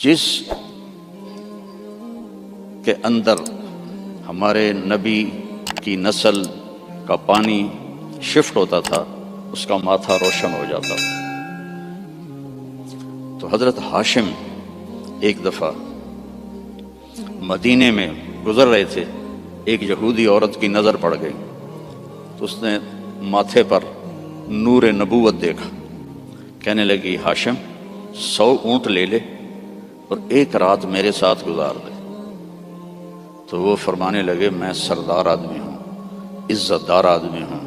جس کے اندر ہمارے نبی کی نسل کا پانی شفٹ ہوتا تھا اس کا ماتھا روشن ہو جاتا تھا۔ تو حضرت ہاشم ایک دفعہ مدینے میں گزر رہے تھے، ایک یہودی عورت کی نظر پڑ گئی تو اس نے ماتھے پر نور نبوت دیکھا، کہنے لگی ہاشم 100 اونٹ لے لے اور ایک رات میرے ساتھ گزار دے۔ تو وہ فرمانے لگے میں سردار آدمی ہوں، عزت دار آدمی ہوں،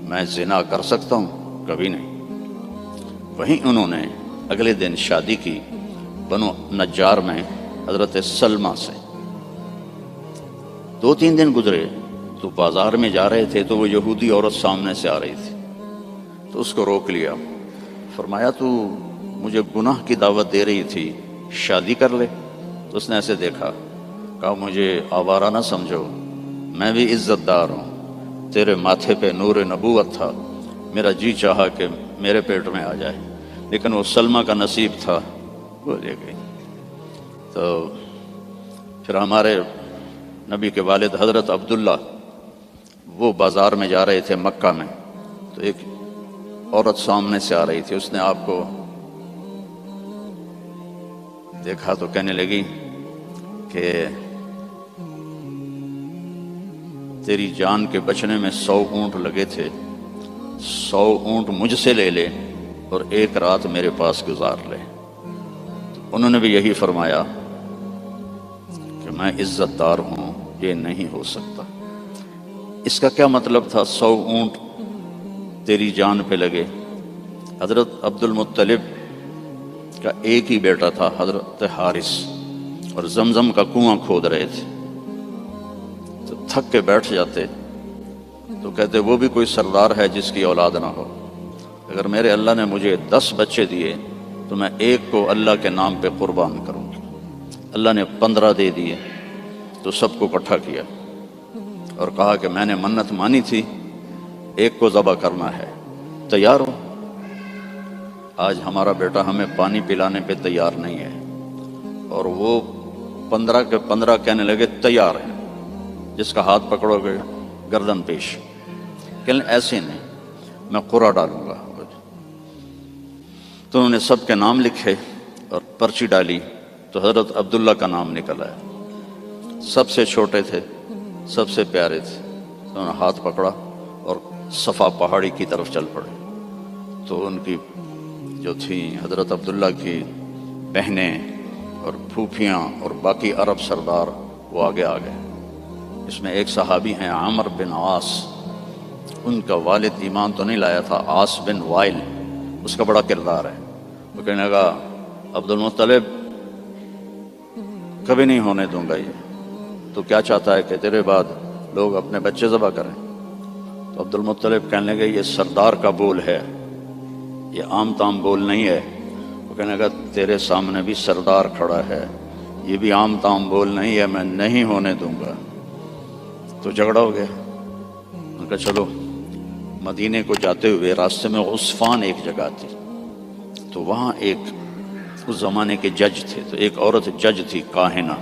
میں زنا کر سکتا ہوں؟ کبھی نہیں۔ وہیں انہوں نے اگلے دن شادی کی بنو نجار میں حضرت سلمہ سے۔ 2-3 دن گزرے تو بازار میں جا رہے تھے تو وہ یہودی عورت سامنے سے آ رہی تھی، تو اس کو روک لیا، فرمایا تو مجھے گناہ کی دعوت دے رہی تھی، شادی کر لے۔ تو اس نے ایسے دیکھا، کہا مجھے آوارہ نہ سمجھو، میں بھی عزت دار ہوں، تیرے ماتھے پہ نور نبوت تھا، میرا جی چاہا کہ میرے پیٹ میں آ جائے، لیکن وہ سلمہ کا نصیب تھا، وہ لے گئی۔ تو پھر ہمارے نبی کے والد حضرت عبداللہ وہ بازار میں جا رہے تھے مکہ میں، تو ایک عورت سامنے سے آ رہی تھی، اس نے آپ کو دیکھا تو کہنے لگی کہ تیری جان کے بچنے میں 100 اونٹ لگے تھے، 100 اونٹ مجھ سے لے لے اور ایک رات میرے پاس گزار لے۔ انہوں نے بھی یہی فرمایا کہ میں عزت دار ہوں، یہ نہیں ہو سکتا۔ اس کا کیا مطلب تھا 100 اونٹ تیری جان پہ لگے؟ حضرت عبد المطلب کا ایک ہی بیٹا تھا حضرت حارث، اور زمزم کا کنواں کھود رہے تھے، تو تھک کے بیٹھ جاتے تو کہتے وہ بھی کوئی سردار ہے جس کی اولاد نہ ہو، اگر میرے اللہ نے مجھے 10 بچے دیے تو میں ایک کو اللہ کے نام پہ قربان کروں گا۔ اللہ نے 15 دے دیے تو سب کو اکٹھا کیا اور کہا کہ میں نے منت مانی تھی، ایک کو ذبح کرنا ہے، تیار ہو؟ آج ہمارا بیٹا ہمیں پانی پلانے پہ تیار نہیں ہے، اور وہ 15 کے 15 کہنے لگے تیار ہے، جس کا ہاتھ پکڑو گے گردن پیش۔ کہ ایسے نہیں، میں قرعہ ڈالوں گا۔ تو انہوں نے سب کے نام لکھے اور پرچی ڈالی تو حضرت عبداللہ کا نام نکل آیا، سب سے چھوٹے تھے، سب سے پیارے تھے۔ تو انہوں نے ہاتھ پکڑا اور صفا پہاڑی کی طرف چل پڑے۔ تو ان کی جو تھیں حضرت عبداللہ کی بہنیں اور پھوپھیاں اور باقی عرب سردار وہ آگے آ گئے۔ اس میں ایک صحابی ہیں عامر بن عاص، ان کا والد ایمان تو نہیں لایا تھا، عاص بن وائل، اس کا بڑا کردار ہے۔ وہ کہنے لگا عبد المطلب کبھی نہیں ہونے دوں گا، یہ تو کیا چاہتا ہے کہ تیرے بعد لوگ اپنے بچے ذبح کریں؟ تو عبد المطلب کہنے لگے یہ سردار کا بول ہے، یہ عام تام بول نہیں ہے۔ وہ کہنے لگا تیرے سامنے بھی سردار کھڑا ہے، یہ بھی عام تام بول نہیں ہے، میں نہیں ہونے دوں گا۔ تو جھگڑا ہو گیا۔ ان کا چلو مدینے کو جاتے ہوئے راستے میں عصفان ایک جگہ تھی، تو وہاں ایک اس زمانے کے جج تھے، تو ایک عورت جج تھی کاہنہ،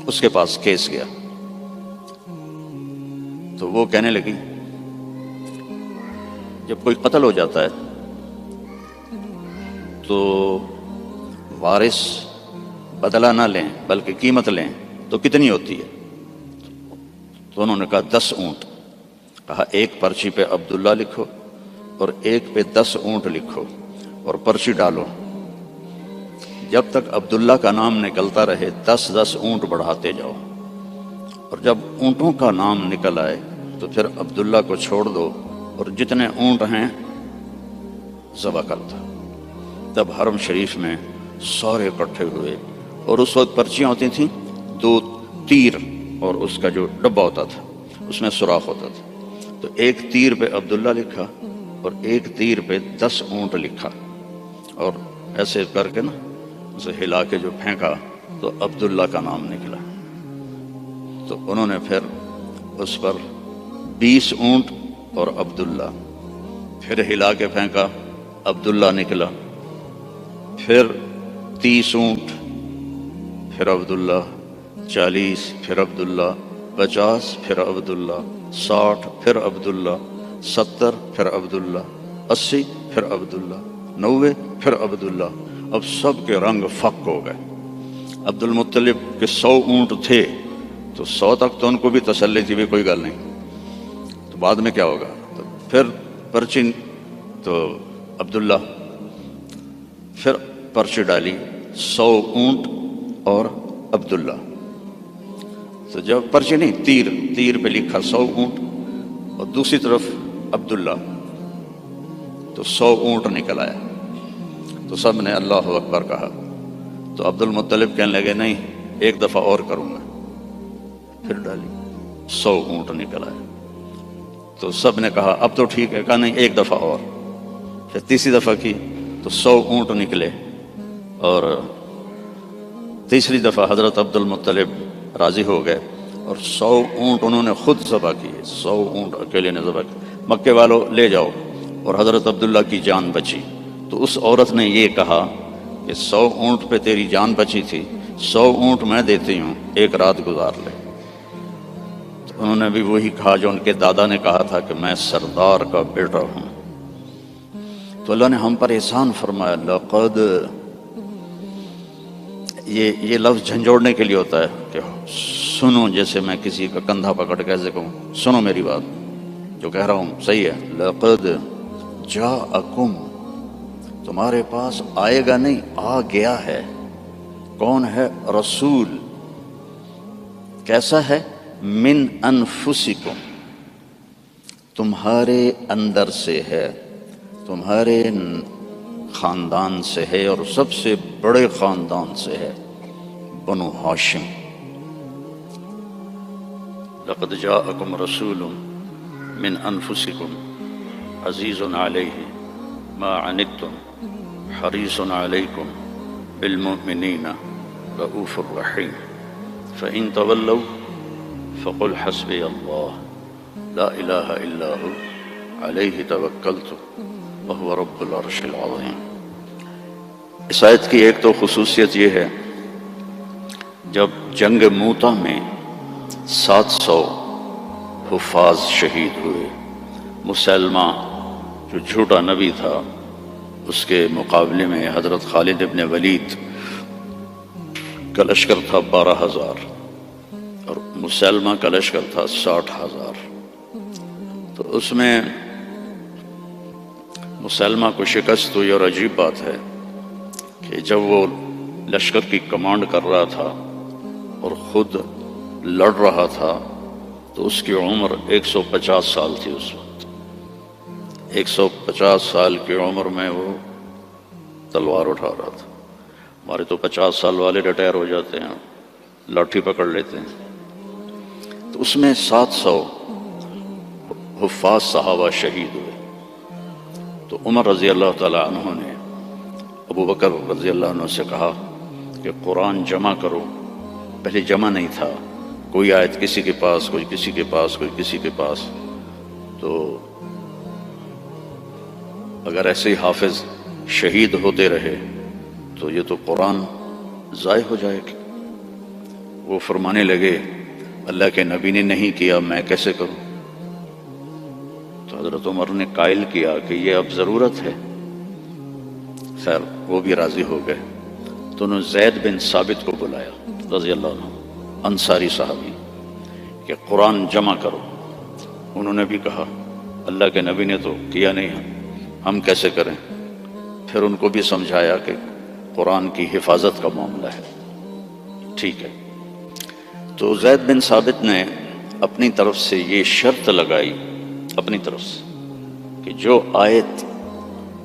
اس کے پاس کیس گیا۔ تو وہ کہنے لگی جب کوئی قتل ہو جاتا ہے تو وارث بدلہ نہ لیں بلکہ قیمت لیں تو کتنی ہوتی ہے؟ تو انہوں نے کہا 10 اونٹ۔ کہا ایک پرچی پہ عبداللہ لکھو اور ایک پہ 10 اونٹ لکھو اور پرچی ڈالو، جب تک عبداللہ کا نام نکلتا رہے 10 اونٹ بڑھاتے جاؤ، اور جب اونٹوں کا نام نکل آئے تو پھر عبداللہ کو چھوڑ دو اور جتنے اونٹ ہیں ذبح کر دو۔ تب حرم شریف میں سارے اکٹھے ہوئے، اور اس وقت پرچیاں ہوتی تھیں 2 تیر اور اس کا جو ڈبہ ہوتا تھا اس میں سوراخ ہوتا تھا، تو ایک تیر پہ عبداللہ لکھا اور ایک تیر پہ 10 اونٹ لکھا، اور ایسے کر کے نا اسے ہلا کے جو پھینکا تو عبداللہ کا نام نکلا۔ تو انہوں نے پھر اس پر 20 اونٹ اور عبداللہ، پھر ہلا کے پھینکا، عبداللہ نکلا، پھر 30 اونٹ پھر عبداللہ، 40 پھر عبداللہ، 50 پھر عبداللہ، 60 پھر عبداللہ، 70 پھر عبداللہ، 80 پھر عبداللہ، 90 پھر عبداللہ۔ اب سب کے رنگ فک ہو گئے۔ عبد المطلب کے 100 اونٹ تھے تو 100 تک تو ان کو بھی تسلی تھی بھی کوئی گل نہیں، تو بعد میں کیا ہوگا، تو پھر پرچی تو عبداللہ پھر پرچی ڈالی 100 اونٹ اور عبداللہ، تو جب پرچی نہیں تیر پہ لکھا 100 اونٹ اور دوسری طرف عبداللہ، تو 100 اونٹ نکل آیا، تو سب نے اللہ اکبر کہا۔ تو عبد المطلب کہنے لگے نہیں ایک دفعہ اور کروں گا، پھر ڈالی 100 اونٹ نکل آئے، تو سب نے کہا اب تو ٹھیک ہے، کہا نہیں ایک دفعہ اور، پھر تیسری دفعہ کی تو 100 اونٹ نکلے، اور تیسری دفعہ حضرت عبد المطلب راضی ہو گئے اور 100 اونٹ انہوں نے خود ذبح کیے، 100 اونٹ اکیلے نے ذبح کیے، مکے والوں لے جاؤ، اور حضرت عبداللہ کی جان بچی۔ تو اس عورت نے یہ کہا کہ 100 اونٹ پہ تیری جان بچی تھی، 100 اونٹ میں دیتی ہوں، ایک رات گزار لے۔ تو انہوں نے بھی وہی کہا جو ان کے دادا نے کہا تھا کہ میں سردار کا بیٹا ہوں۔ تو اللہ نے ہم پر احسان فرمایا، لقد، یہ لفظ جھنجھوڑنے کے لیے ہوتا ہے کہ سنو، جیسے میں کسی کا کندھا پکڑ کے ایسے کہوں سنو میری بات، جو کہہ رہا ہوں صحیح ہے، لقد جاءکم، تمہارے پاس آئے گا نہیں، آ گیا ہے۔ کون ہے؟ رسول، کیسا ہے؟ من انفسکم، تمہارے اندر سے ہے، تمہارے خاندان سے ہے، اور سب سے بڑے خاندان سے ہے، بنو ہاشم۔ لقد جاءکم رسول من انفسکم عزیز علیہ ما عنتم حریص علیکم بالمؤمنین رؤوف الرحیم فإن تولوا فقل حسبی اللہ لا الہ الا ہو علیہ توکلت وہو رب العرش العظیم۔ اس آیت کی ایک تو خصوصیت یہ ہے، جب جنگ موتا میں 700 حفاظ شہید ہوئے، مسلمہ جو جھوٹا نبی تھا اس کے مقابلے میں حضرت خالد ابن ولید کا لشکر تھا 12,000 اور مسلمہ کا لشکر تھا 60,000۔ تو اس میں مسلمہ کو شکست ہوئی، اور عجیب بات ہے کہ جب وہ لشکر کی کمانڈ کر رہا تھا اور خود لڑ رہا تھا تو اس کی عمر 150 سال تھی اس وقت۔ 150 سال کی عمر میں وہ تلوار اٹھا رہا تھا۔ ہمارے تو 50 سال والے ریٹائر ہو جاتے ہیں، لاٹھی پکڑ لیتے ہیں۔ تو اس میں 700 حفاظ صحابہ شہید ہوئے۔ تو عمر رضی اللہ تعالیٰ عنہ نے ابو بکر رضی اللہ عنہ سے کہا کہ قرآن جمع کرو۔ پہلے جمع نہیں تھا، کوئی آیت کسی کے پاس، کوئی کسی کے پاس، کوئی کسی کے پاس، تو اگر ایسے ہی حافظ شہید ہوتے رہے تو یہ تو قرآن ضائع ہو جائے گا۔ وہ فرمانے لگے اللہ کے نبی نے نہیں کیا، میں کیسے کروں؟ تو حضرت عمر نے قائل کیا کہ یہ اب ضرورت ہے۔ خیر وہ بھی راضی ہو گئے، تو انہوں نے زید بن ثابت کو بلایا رضی اللہ عنہ، انصاری صحابی، کہ قرآن جمع کرو۔ انہوں نے بھی کہا اللہ کے نبی نے تو کیا نہیں ہے، ہم کیسے کریں؟ پھر ان کو بھی سمجھایا کہ قرآن کی حفاظت کا معاملہ ہے، ٹھیک ہے۔ تو زید بن ثابت نے اپنی طرف سے یہ شرط لگائی، اپنی طرف سے، کہ جو آیت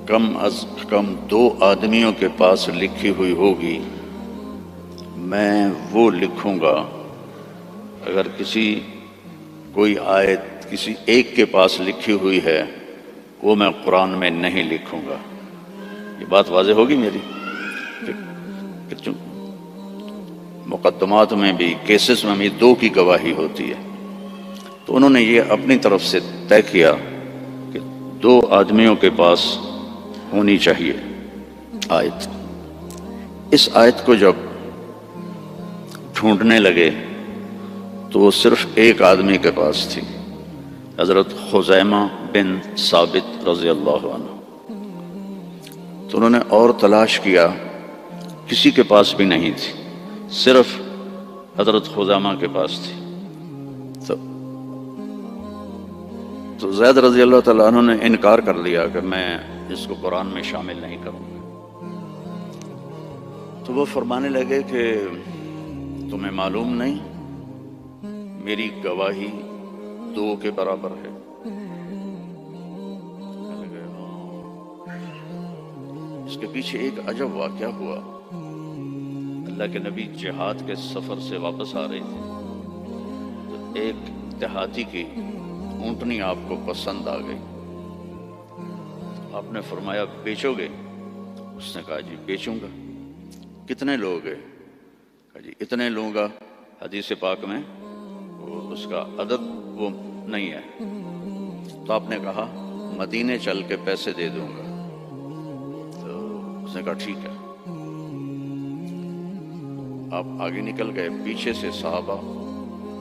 کم از کم 2 آدمیوں کے پاس لکھی ہوئی ہوگی میں وہ لکھوں گا۔ اگر کوئی آیت کسی ایک کے پاس لکھی ہوئی ہے وہ میں قرآن میں نہیں لکھوں گا۔ یہ بات واضح ہوگی میری کہ مقدمات میں بھی، کیسز میں بھی 2 کی گواہی ہوتی ہے۔ تو انہوں نے یہ اپنی طرف سے طے کیا کہ 2 آدمیوں کے پاس ہونی چاہیے آیت۔ اس آیت کو جب ڈھونڈنے لگے تو وہ صرف ایک آدمی کے پاس تھی، حضرت خزیمہ بن ثابت رضی اللہ عنہ۔ تو انہوں نے اور تلاش کیا، کسی کے پاس بھی نہیں تھی، صرف حضرت خزیمہ کے پاس تھی۔ تو زید رضی اللہ تعالیٰ عنہ نے انکار کر لیا کہ میں اس کو قرآن میں شامل نہیں کروں گا۔ تو وہ فرمانے لگے کہ تمہیں معلوم نہیں میری گواہی 2 کے برابر ہے۔ اس کے پیچھے ایک عجب واقعہ ہوا۔ اللہ کے نبی جہاد کے سفر سے واپس آ رہے تھے تو ایک دیہاتی کی اونٹنی آپ کو پسند آ گئی۔ آپ نے فرمایا بیچو گے؟ اس نے کہا جی بیچوں گا۔ کتنے لوگ ہیں؟ کہا جی اتنے لوں گا۔ حدیث پاک میں اس کا عدد وہ نہیں ہے۔ تو آپ نے کہا مدینے چل کے پیسے دے دوں گا۔ تو اس نے کہا ٹھیک ہے۔ آپ آگے نکل گئے، پیچھے سے صحابہ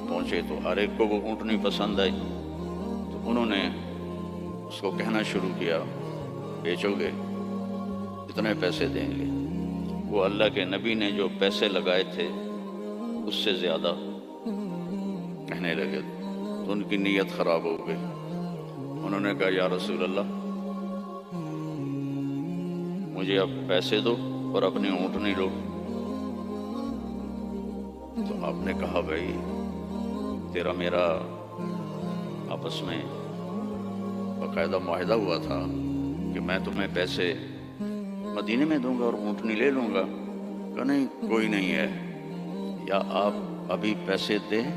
پہنچے تو ہر ایک کو وہ اونٹنی پسند آئی۔ تو انہوں نے اس کو کہنا شروع کیا بیچو گے؟ اتنے پیسے دیں گے۔ وہ اللہ کے نبی نے جو پیسے لگائے تھے اس سے زیادہ کہنے لگے تو ان کی نیت خراب ہو گئی۔ انہوں نے کہا یا رسول اللہ مجھے اب پیسے دو اور اپنی اونٹنی لو۔ تو آپ نے کہا بھائی تیرا میرا آپس میں باقاعدہ معاہدہ ہوا تھا کہ میں تمہیں پیسے مدینے میں دوں گا اور اونٹنی لے لوں گا۔ کہ نہیں کوئی نہیں ہے، یا آپ ابھی پیسے دیں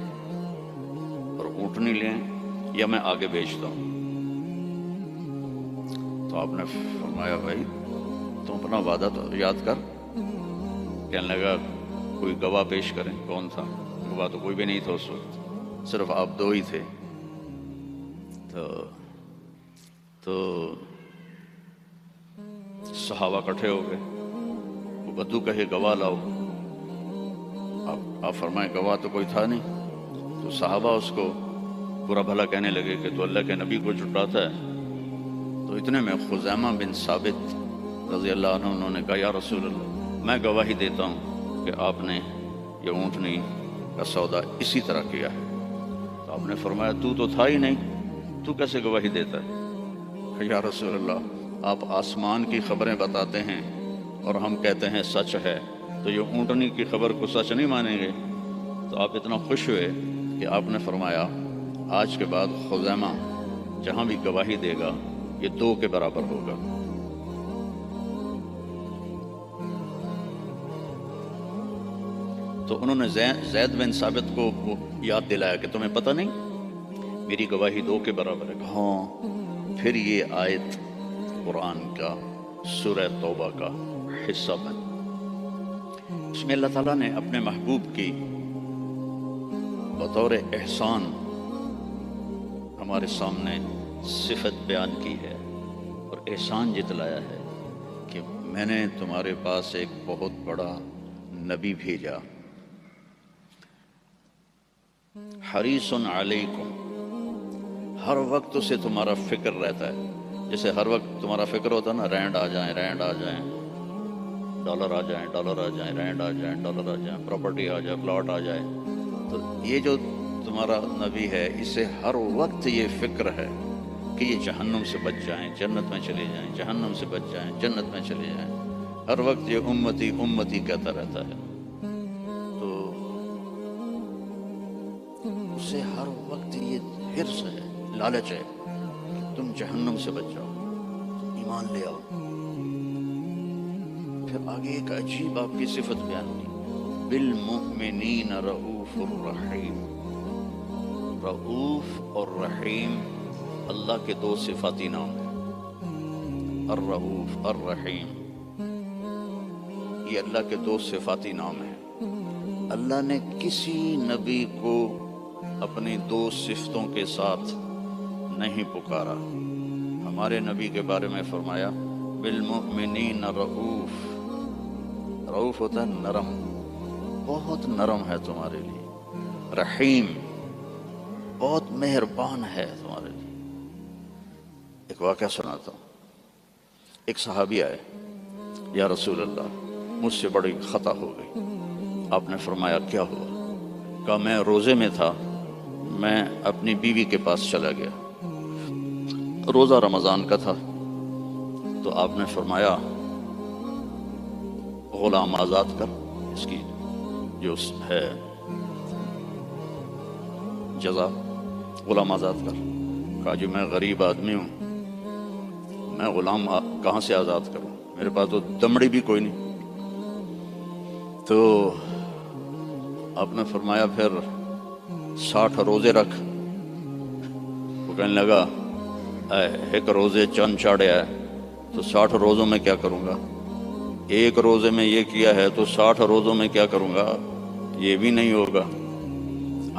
اور اونٹنی لیں یا میں آگے بیچتا ہوں۔ تو آپ نے فرمایا بھائی تم اپنا وعدہ تو یاد کر۔ کہنے لگا کوئی گواہ پیش کریں۔ کون تھا گواہ؟ تو کوئی بھی نہیں تھا اس وقت، صرف آپ 2 ہی تھے۔ تو صحابہ اکٹھے ہو گئے، وہ بدو کہے گواہ لاؤ۔ آپ فرمائیں گواہ تو کوئی تھا نہیں۔ تو صحابہ اس کو برا بھلا کہنے لگے کہ تو اللہ کے نبی کو جھٹلاتا ہے۔ تو اتنے میں خزیمہ بن ثابت رضی اللہ عنہ انہوں نے کہا یا رسول اللہ میں گواہی دیتا ہوں کہ آپ نے یہ اونٹنی کا سودا اسی طرح کیا ہے۔ تو آپ نے فرمایا تو تھا ہی نہیں، تو کیسے گواہی دیتا ہے؟ یا رسول اللہ آپ آسمان کی خبریں بتاتے ہیں اور ہم کہتے ہیں سچ ہے، تو یہ اونٹنی کی خبر کو سچ نہیں مانیں گے؟ تو آپ اتنا خوش ہوئے کہ آپ نے فرمایا آج کے بعد خزیمہ جہاں بھی گواہی دے گا یہ 2 کے برابر ہوگا۔ تو انہوں نے زید بن ثابت کو وہ یاد دلایا کہ تمہیں پتہ نہیں میری گواہی 2 کے برابر ہے۔ ہاں۔ پھر یہ آیت قرآن کا سورہ توبہ کا حصہ بن، اس میں اللہ تعالیٰ نے اپنے محبوب کی بطور احسان ہمارے سامنے صفت بیان کی ہے اور احسان جتلایا ہے کہ میں نے تمہارے پاس ایک بہت بڑا نبی بھیجا، حریص علیکم، ہر وقت اسے تمہارا فکر رہتا ہے۔ جیسے ہر وقت تمہارا فکر ہوتا ہے نا، رینڈ آ جائیں، ڈالر آ جائیں، رینڈ آ جائیں، ڈالر آ جائیں، پراپرٹی آ جائے، پلاٹ آ جائے۔ تو یہ جو تمہارا نبی ہے اسے ہر وقت یہ فکر ہے کہ یہ جہنم سے بچ جائیں، جنت میں چلے جائیں، جہنم سے بچ جائیں، جنت میں چلے جائیں۔ ہر وقت یہ امتی امتی کہتا رہتا ہے۔ تو اسے ہر وقت یہ حرص ہے، لالچ ہے کہ تم جہنم سے بچ جاؤ، تم ایمان لے آؤ۔ پھر آگے ایک عجیب آپ کی صفت بیان کی، بالمؤمنین رؤوف الرحیم۔ رؤوف اور رحیم اللہ کے 2 صفاتی نام ہیں، الرؤوف الرحیم، یہ اللہ کے 2 صفاتی نام ہیں۔ اللہ نے کسی نبی کو اپنی 2 صفتوں کے ساتھ نہیں پکارا۔ ہمارے نبی کے بارے میں فرمایا بالمؤمنین رؤوف، رؤوف ہوتا ہے نرم، بہت نرم ہے تمہارے لیے، رحیم بہت مہربان ہے تمہارے لیے۔ ایک واقعہ سناتا ہوں۔ ایک صحابی آئے، یا رسول اللہ مجھ سے بڑی خطا ہو گئی۔ آپ نے فرمایا کیا ہوا؟ کہا میں روزے میں تھا، میں اپنی بیوی کے پاس چلا گیا، روزہ رمضان کا تھا، تو آپ نے فرمایا غلام آزاد کر، اس کی جو ہے جزا غلام آزاد کر۔ کہا جی میں غریب آدمی ہوں، میں غلام کہاں سے آزاد کروں، میرے پاس تو دمڑی بھی کوئی نہیں۔ تو آپ نے فرمایا پھر 60 روزے رکھ۔ وہ کہنے لگا ایک روزے چند چاڑے ہے تو 60 روزوں میں کیا کروں گا، ایک روزے میں یہ کیا ہے تو 60 روزوں میں کیا کروں گا، یہ بھی نہیں ہوگا۔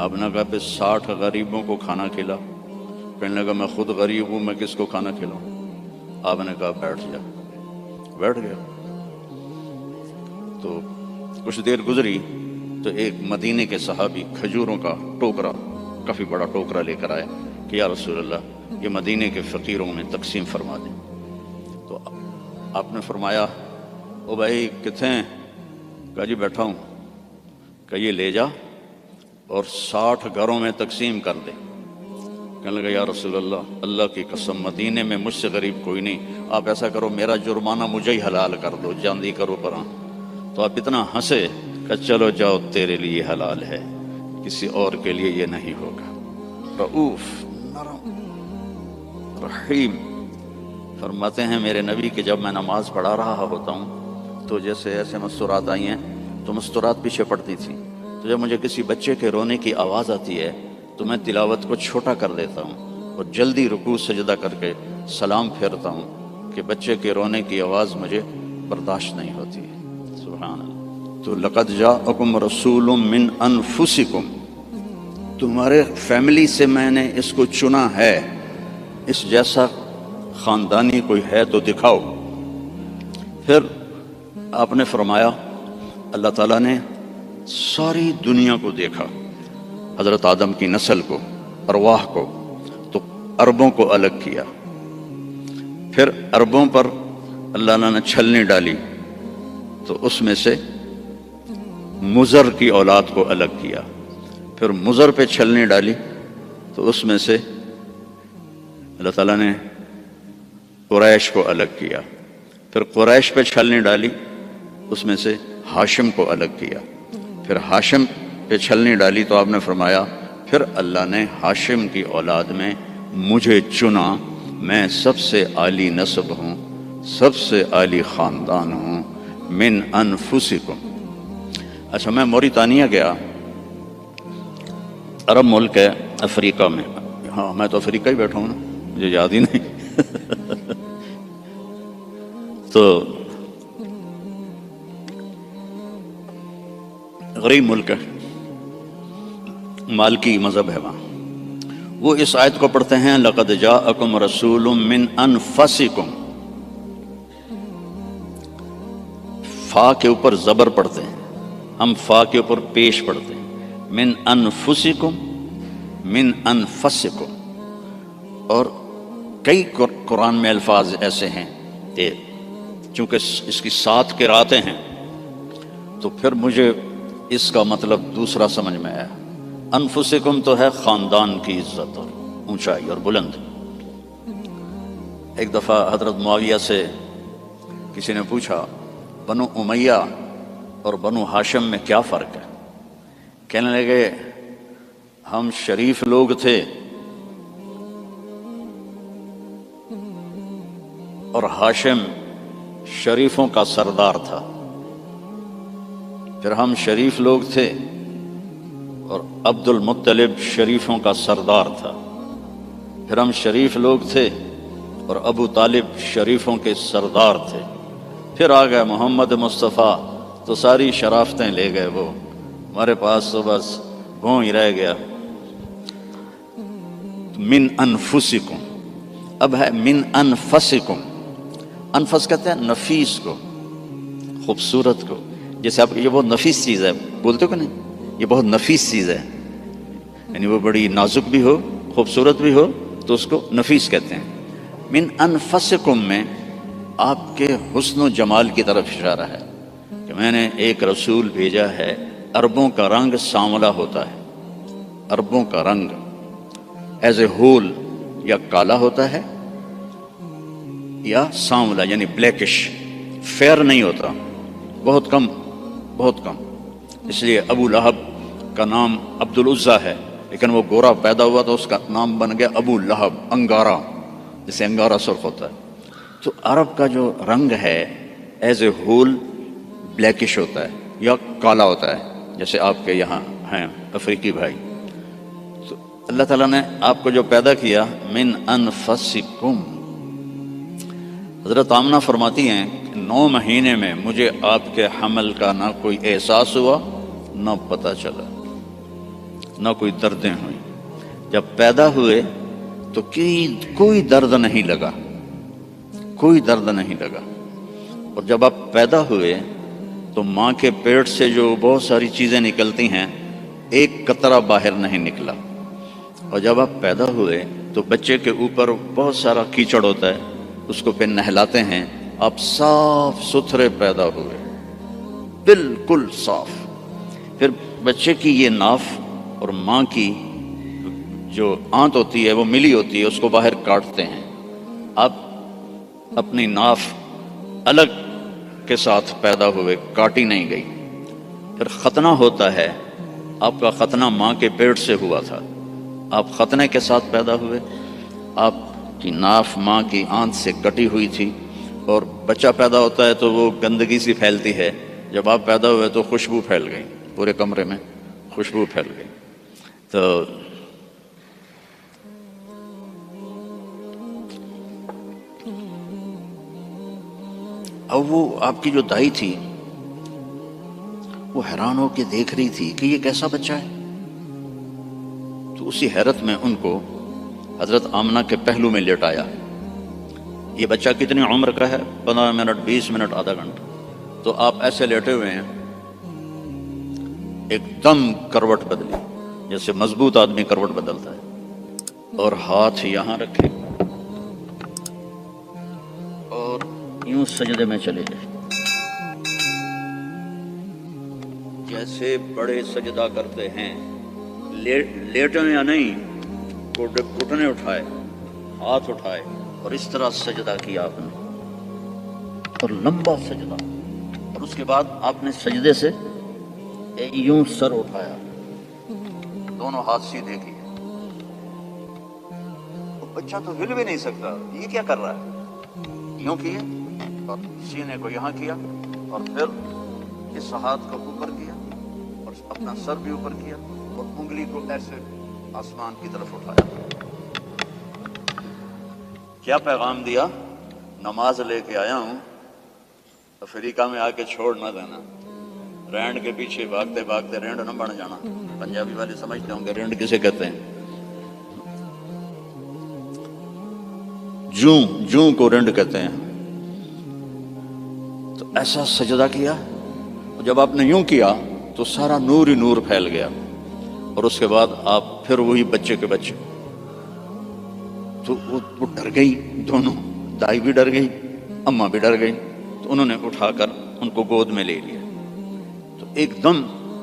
آپ نے کہا پھر 60 غریبوں کو کھانا کھلا۔ کہنے لگا میں خود غریب ہوں، میں کس کو کھانا کھلاؤں؟ آپ نے کہا بیٹھ جا۔ بیٹھ گیا۔ تو کچھ دیر گزری تو ایک مدینے کے صحابی کھجوروں کا ٹوکرا، کافی بڑا ٹوکرا لے کر آئے کہ یا رسول اللہ یہ مدینے کے فقیروں میں تقسیم فرما دیں۔ تو آپ نے فرمایا او بھائی کتنے ہیں؟ کہا جی بیٹھا ہوں۔ کہ یہ لے جا اور 60 گھروں میں تقسیم کر دے۔ کہنے لگا یا رسول اللہ اللہ کی قسم مدینے میں مجھ سے غریب کوئی نہیں، آپ ایسا کرو میرا جرمانہ مجھے ہی حلال کر دو، جاندی کرو پرا۔ تو آپ اتنا ہنسے کہ چلو جاؤ تیرے لیے حلال ہے، کسی اور کے لیے یہ نہیں ہوگا۔ رؤوف، نرم، رحیم۔ فرماتے ہیں میرے نبی کہ جب میں نماز پڑھا رہا ہوتا ہوں تو جیسے ایسے مستورات آئی ہیں تو مستورات پیچھے پڑتی تھیں، تو جب مجھے کسی بچے کے رونے کی آواز آتی ہے تو میں تلاوت کو چھوٹا کر دیتا ہوں اور جلدی رکوع سجدہ کر کے سلام پھیرتا ہوں کہ بچے کے رونے کی آواز مجھے برداشت نہیں ہوتی ہے۔ سبحان اللہ۔ تو لقد جاءکم رسول من انفسکم، تمہارے فیملی سے میں نے اس کو چنا ہے، اس جیسا خاندانی کوئی ہے تو دکھاؤ۔ پھر آپ نے فرمایا اللہ تعالیٰ نے ساری دنیا کو دیکھا، حضرت آدم کی نسل کو، ارواح کو، تو عربوں کو الگ کیا۔ پھر عربوں پر اللہ نے چھلنی ڈالی تو اس میں سے مضر کی اولاد کو الگ کیا۔ پھر مضر پہ چھلنی ڈالی تو اس میں سے اللہ تعالیٰ نے قریش کو الگ کیا۔ پھر قریش پہ چھلنی ڈالی، اس میں سے ہاشم کو الگ کیا۔ پھر ہاشم پہ چھلنی ڈالی تو آپ نے فرمایا پھر اللہ نے ہاشم کی اولاد میں مجھے چنا، میں سب سے عالی نسب ہوں، سب سے عالی خاندان ہوں، من انفسکم۔ اچھا میں موریتانیہ گیا، عرب ملک ہے افریقہ میں، ہاں میں تو افریقہ ہی بیٹھا ہوں نا، مجھے یاد ہی نہیں۔ تو غریب ملک ہے، مالکی مذہب ہے وہاں۔ وہ اس آیت کو پڑھتے ہیں لقد جاءکم رسول من انفسکم، فا کے اوپر زبر پڑھتے ہیں، ہم فا کے اوپر پیش پڑھتے ہیں، من انفسکم، من انفسکم۔ اور کئی قرآن میں الفاظ ایسے ہیں کہ چونکہ اس کی 7 قراتیں ہیں تو پھر مجھے اس کا مطلب دوسرا سمجھ میں آیا۔ انفسکم تو ہے خاندان کی عزت اور اونچائی اور بلند۔ ایک دفعہ حضرت معاویہ سے کسی نے پوچھا بنو امیہ اور بنو ہاشم میں کیا فرق ہے؟ کہنے لگے ہم شریف لوگ تھے اور ہاشم شریفوں کا سردار تھا۔ پھر ہم شریف لوگ تھے اور عبد المطلب شریفوں کا سردار تھا۔ پھر ہم شریف لوگ تھے اور ابو طالب شریفوں کے سردار تھے۔ پھر آ گئے محمد مصطفیٰ تو ساری شرافتیں لے گئے، وہ ہمارے پاس تو بس گھوں ہی رہ گیا۔ من انفسکم، اب ہے من انفسکم۔ انفس کہتے ہیں نفیس کو، خوبصورت کو، جیسے آپ یہ بہت نفیس چیز ہے، بولتے ہو کہ نہیں یہ بہت نفیس چیز ہے، یعنی وہ بڑی نازک بھی ہو خوبصورت بھی ہو تو اس کو نفیس کہتے ہیں۔ من انفسکم میں آپ کے حسن و جمال کی طرف اشارہ ہے کہ میں نے ایک رسول بھیجا ہے، عربوں کا رنگ سانولا ہوتا ہے، عربوں کا رنگ ایز اے ہول یا کالا ہوتا ہے یا سانولا یعنی بلیکش، فیئر نہیں ہوتا، بہت کم بہت کم۔ اس لیے ابو لہب کا نام عبد العزیٰ ہے، لیکن وہ گورا پیدا ہوا تو اس کا نام بن گیا ابو لہب، انگارا، جسے انگارا سرخ ہوتا ہے۔ تو عرب کا جو رنگ ہے ایز اے ہول بلیکش ہوتا ہے یا کالا ہوتا ہے، جیسے آپ کے یہاں ہیں افریقی بھائی۔ تو اللہ تعالیٰ نے آپ کو جو پیدا کیا من انفسکم، حضرت آمنہ فرماتی ہیں کہ 9 مہینے میں مجھے آپ کے حمل کا نہ کوئی احساس ہوا نہ پتہ چلا، نہ کوئی دردیں ہوئیں۔ جب پیدا ہوئے تو کوئی درد نہیں لگا، کوئی درد نہیں لگا۔ اور جب آپ پیدا ہوئے تو ماں کے پیٹ سے جو بہت ساری چیزیں نکلتی ہیں، ایک قطرہ باہر نہیں نکلا۔ اور جب آپ پیدا ہوئے تو بچے کے اوپر بہت سارا کیچڑ ہوتا ہے، اس کو پھر نہلاتے ہیں، آپ صاف ستھرے پیدا ہوئے، بالکل صاف۔ پھر بچے کی یہ ناف اور ماں کی جو آنت ہوتی ہے وہ ملی ہوتی ہے، اس کو باہر کاٹتے ہیں۔ آپ اپنی ناف الگ کے ساتھ پیدا ہوئے، کاٹی نہیں گئی۔ پھر ختنہ ہوتا ہے، آپ کا ختنہ ماں کے پیٹ سے ہوا تھا، آپ ختنے کے ساتھ پیدا ہوئے، آپ کی ناف ماں کی آنت سے کٹی ہوئی تھی۔ اور بچہ پیدا ہوتا ہے تو وہ گندگی سی پھیلتی ہے، جب آپ پیدا ہوئے تو خوشبو پھیل گئی، پورے کمرے میں خوشبو پھیل گئی۔ تو اب وہ آپ کی جو دائی تھی وہ حیران ہو کے دیکھ رہی تھی کہ یہ کیسا بچہ ہے۔ تو اسی حیرت میں ان کو حضرت آمنہ کے پہلو میں لیٹایا۔ یہ بچہ کتنی عمر کا ہے؟ 15 منٹ، 20 منٹ، آدھا گھنٹہ۔ تو آپ ایسے لیٹے ہوئے ہیں، ایک دم کروٹ بدلی، جیسے مضبوط آدمی کروٹ بدلتا ہے، اور ہاتھ یہاں رکھے اور یوں سجدے میں چلے گئے، جیسے بڑے سجدہ کرتے ہیں، لیٹے یا نہیں، گھٹنے اٹھائے، ہاتھ اٹھائے اور اس طرح سجدہ کیا آپ نے، اور لمبا سجدہ۔ اور اس کے بعد آپ نے سجدے سے یوں سر اٹھایا، دونوں ہاتھ سیدھے کیے۔ بچہ تو ہل بھی نہیں سکتا، یہ کیا کر رہا ہے؟ یوں کیے اور سینے کو یہاں کیا، اور پھر اس ہاتھ کو اوپر کیا اور اپنا سر بھی اوپر کیا اور انگلی کو ایسے آسمان کی طرف اٹھایا۔ کیا پیغام دیا؟ نماز لے کے آیا ہوں، افریقہ میں آ کے چھوڑ نہ دینا، رینڈ کے پیچھے بھاگتے بھاگتے رینڈ نہ بن جانا۔ پنجابی والے سمجھتے ہوں گے رینڈ کسے کہتے ہیں، جوں کو رینڈ کہتے ہیں۔ تو ایسا سجدہ کیا، جب آپ نے یوں کیا تو سارا نور ہی نور پھیل گیا، اور اس کے بعد آپ پھر وہی بچے کے بچے۔ تو وہ ڈر گئی، دونوں، دائی بھی ڈر گئی، اماں بھی ڈر گئی۔ تو انہوں نے اٹھا کر ان کو گود میں لے لیا۔ تو ایک دم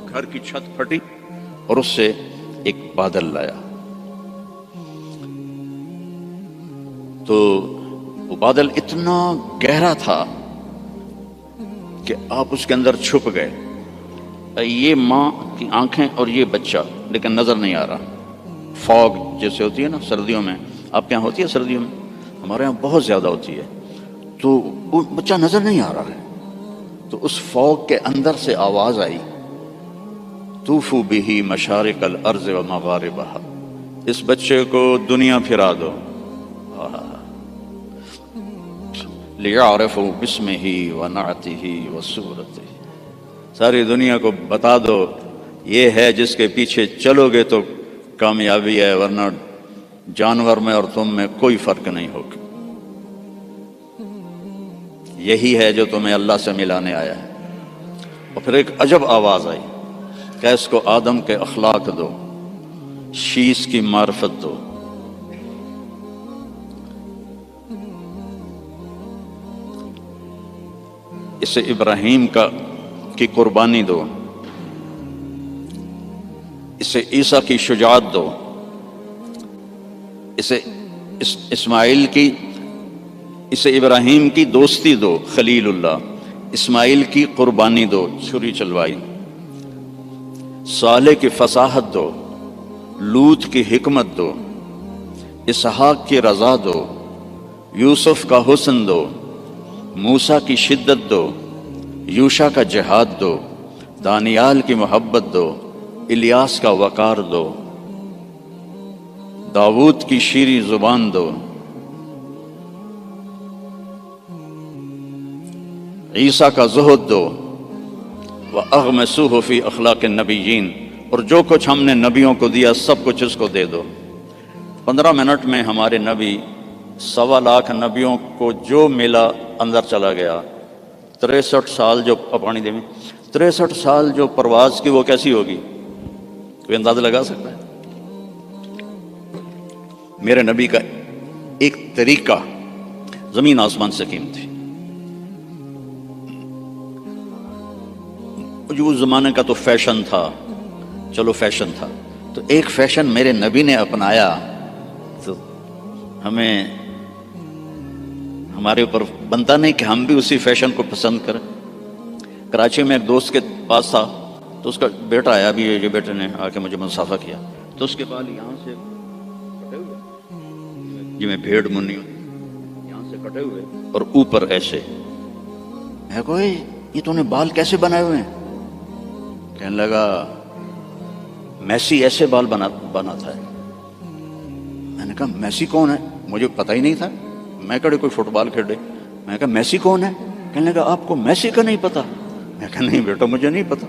گھر کی چھت پھٹی اور اس سے ایک بادل لایا۔ تو وہ بادل اتنا گہرا تھا کہ آپ اس کے اندر چھپ گئے، یہ ماں کی آنکھیں اور یہ بچہ، لیکن نظر نہیں آ رہا۔ فوگ جیسے ہوتی ہے نا سردیوں میں، آپ کے یہاں ہوتی ہے سردیوں میں، ہمارے یہاں بہت زیادہ ہوتی ہے، تو وہ بچہ نظر نہیں آ رہا ہے۔ تو اس فوگ کے اندر سے آواز آئی، طوفوا بہ مشارق الارض و مغاربہا، اس بچے کو دنیا پھرا دو، لیعرفوا باسمہ ونعتہ وصورتہ، ساری دنیا کو بتا دو یہ ہے جس کے پیچھے چلو گے تو کامیابی ہے، ورنہ جانور میں اور تم میں کوئی فرق نہیں ہوگا، یہی ہے جو تمہیں اللہ سے ملانے آیا ہے۔ اور پھر ایک عجب آواز آئی کہ اس کو آدم کے اخلاق دو، شیش کی معرفت دو۔ اسے ابراہیم کی قربانی دو، اسے عیسیٰ کی شجاعت دو، اسے ابراہیم کی دوستی دو، خلیل اللہ، اسماعیل کی قربانی دو، چھری چلوائی، صالح کی فصاحت دو، لوط کی حکمت دو، اسحاق کی رضا دو، یوسف کا حسن دو، موسیٰ کی شدت دو، یوشع کا جہاد دو، دانیال کی محبت دو، الیاس کا وقار دو، داؤد کی شیریں زبان دو، عیسیٰ کا زہد دو، وَأَغْمِسُوهُ فِي أَخْلَاقِ النَّبِيِّينَ، اور جو کچھ ہم نے نبیوں کو دیا سب کچھ اس کو دے دو۔ 15 منٹ میں ہمارے نبی 1.25 لاکھ نبیوں کو جو ملا اندر چلا گیا۔ 63 سال جو پانی دے میں 63 سال جو پرواز کی وہ کیسی ہوگی؟ کوئی اندازہ لگا سکتا ہے؟ میرے نبی کا ایک طریقہ زمین آسمان سے قیمتی، جو اس زمانے کا تو فیشن تھا، چلو فیشن تھا، تو ایک فیشن میرے نبی نے اپنایا تو ہمیں ہمارے اوپر بنتا نہیں کہ ہم بھی اسی فیشن کو پسند کریں۔ کراچی میں ایک دوست کے پاس تھا تو اس کا بیٹا آیا، ابھی یہ بیٹے نے آ کے مجھے مصافحہ کیا، تو اس کے بال یہاں سے کٹے ہوئے، جی میں بھیڑ منی یہاں سے کٹے ہوئے اور اوپر ایسے۔ میں کوئی یہ تو نے بال کیسے بنائے ہوئے ہیں؟ کہنے لگا میسی ایسے بال بناتا ہے۔ میں نے کہا میسی کون ہے؟ مجھے پتہ ہی نہیں تھا، میں کہا کوئی فٹ بال کھیلے۔ میں کہا میسی کون ہے؟ کہنے لگا آپ کو میسی کا نہیں پتا؟ میں کہا نہیں بیٹا مجھے نہیں پتا۔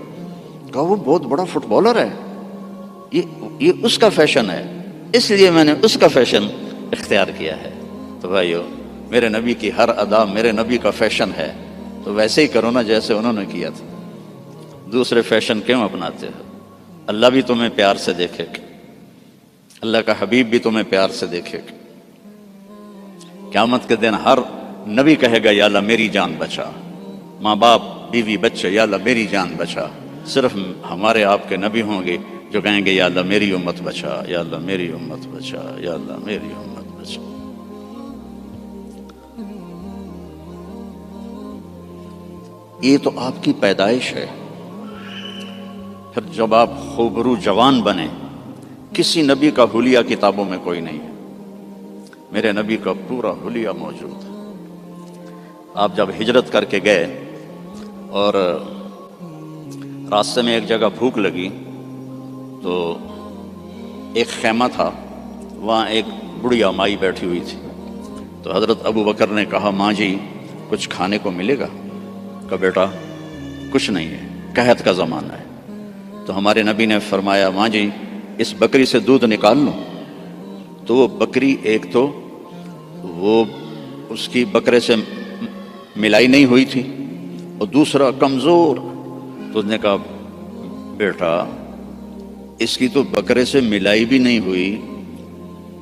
کہا وہ بہت بڑا فٹ بالر ہے، یہ اس کا فیشن ہے، اس لیے میں نے اس کا فیشن اختیار کیا ہے۔ تو بھائیو میرے نبی کی ہر ادا میرے نبی کا فیشن ہے، تو ویسے ہی کرو نا جیسے انہوں نے کیا تھا۔ دوسرے فیشن کیوں اپناتے ہو؟ اللہ بھی تمہیں پیار سے دیکھے گا، اللہ کا حبیب بھی تمہیں پیار سے دیکھے گا۔ قیامت کے دن ہر نبی کہے گا یا اللہ میری جان بچا، ماں باپ بیوی بچے یا اللہ میری جان بچا۔ صرف ہمارے آپ کے نبی ہوں گے جو کہیں گے یا اللہ میری امت بچا، یا اللہ میری امت بچا، یا اللہ میری امت بچا۔ یہ تو آپ کی پیدائش ہے۔ پھر جب آپ خوبرو جوان بنے، کسی نبی کا حلیہ کتابوں میں کوئی نہیں ہے، میرے نبی کا پورا حلیہ موجود ہے۔ آپ جب ہجرت کر کے گئے اور راستے میں ایک جگہ بھوک لگی تو ایک خیمہ تھا، وہاں ایک بڑھیا مائی بیٹھی ہوئی تھی، تو حضرت ابو بکر نے کہا ماں جی کچھ کھانے کو ملے گا؟ کہا بیٹا کچھ نہیں ہے، قحط کا زمانہ ہے۔ تو ہمارے نبی نے فرمایا ماں جی اس بکری سے دودھ نکال لو۔ تو وہ بکری ایک تو وہ اس کی بکرے سے ملائی نہیں ہوئی تھی اور دوسرا کمزور، تو اس نے کہا بیٹا اس کی تو بکرے سے ملائی بھی نہیں ہوئی،